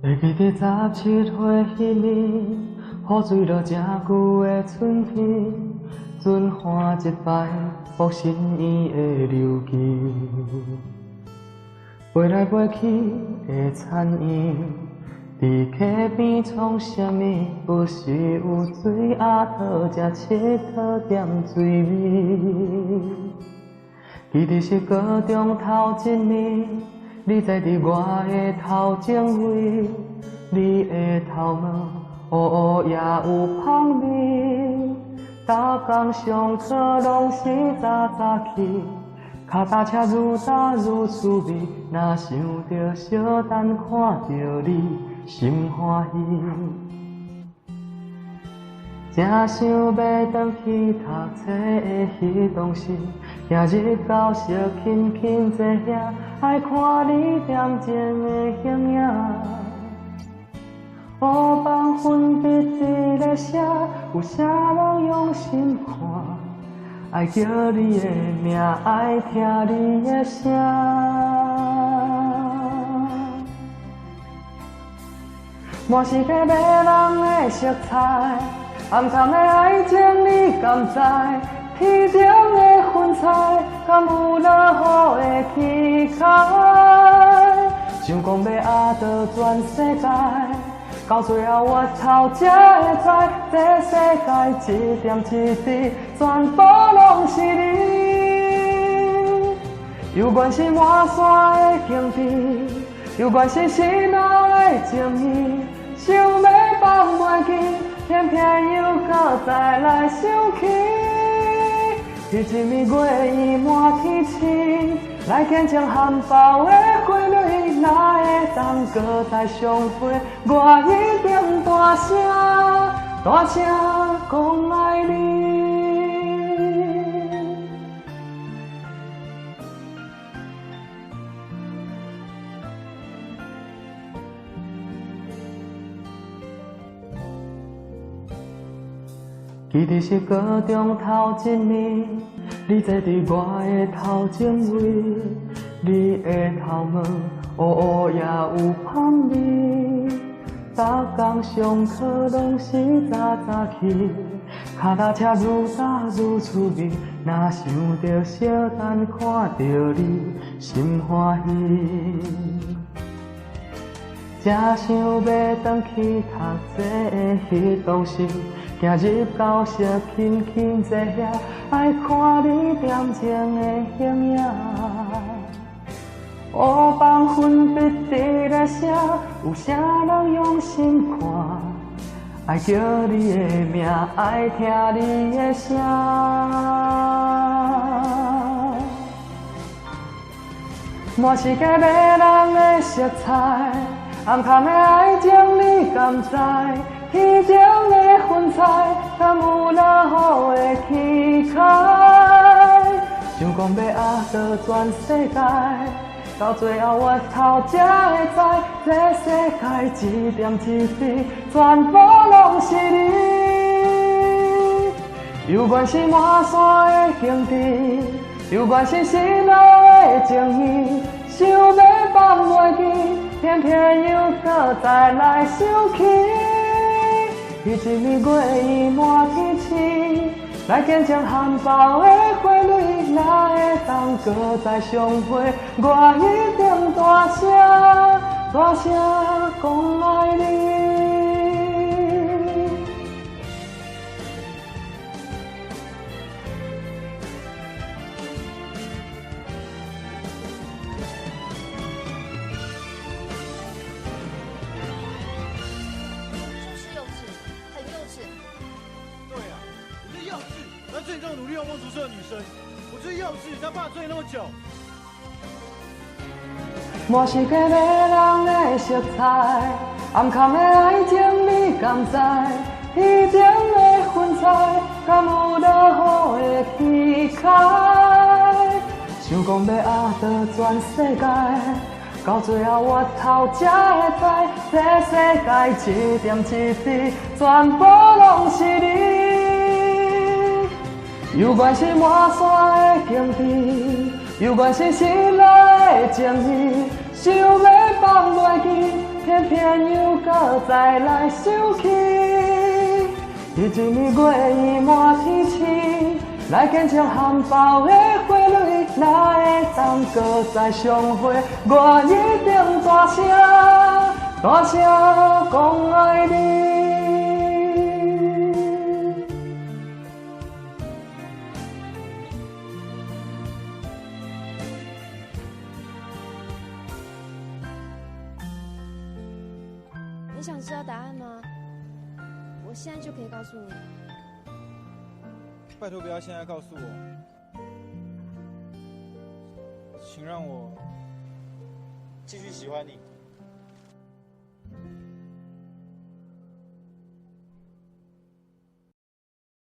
会记得17岁迄年，雨水落正久的春天，准看一摆福新园的流金，飞来飞去的残影，伫溪边创啥物？不是有水鸭讨才佚佗点水味。记得是高中头一年，你坐伫我的头前位，你的头毛乌乌也有香味。逐工上课拢是早早起，脚踏车愈踏愈趣味。若想着小等看着你，心欢喜。正想要回去读册的迄当时，行入教室轻轻坐遐，爱看你恬静的形影。黑板粉笔伫咧写，有啥人用心看？爱叫你的名，爱听你的声。满是个迷人的色彩。暗藏的爱情，你敢知？天顶的云彩，敢有落雨的气概？想讲要压倒全世界，到最后我头才会知，这世界一点一滴，全部拢是你。有关是满山的境地，有关是心内的情意，想要放袂记。偏偏又搁再来想起，迄一暝月圆满天星，来见证含苞的花蕊，哪会当搁再相会？我一定大声大声讲爱你。记得是高中头一年，你坐伫我的头前位，你的头毛乌乌也有香味。逐工上课拢是早早起，脚踏车愈踏愈趣味。若想着小等看着你，心欢喜。正想要回去读册的迄当时，行入教室轻轻坐遐，爱看你恬静的形影。黑板粉笔伫咧写，有啥人用心看？爱叫你的名，爱听你的声。满是个迷人的色彩。暗藏的爱情，你敢知？天顶的云彩，敢有落雨的气概？想讲要压倒全世界，到最后我头才会知，这世界一点一滴，全部拢是你。有关是满山的境地，有关是心内的情意，想要放袂记。偏偏又搁再来想起，迄一暝月圆满天星，来见证含苞的花蕊，哪会当搁再相会？我一定大声大声讲爱你。所以这种努力用功读书的女生，我就是幼稚，才把她追那么久。满是个迷人的色彩，暗藏的爱情，你敢知？天顶的云彩，敢有落雨的气概？想讲要压倒全世界，到最后我头才会知，这世界一点一滴，全部拢是你。有关是满山的境地，有关是心内的情意，想要放袂记，偏偏又搁再来想起。迄一年月圆满天星，来见证含苞的花蕊，哪会当搁再相会？我一定大声大声讲爱你。你想知道答案吗？我现在就可以告诉你。拜托不要现在告诉我，请让我继续喜欢你。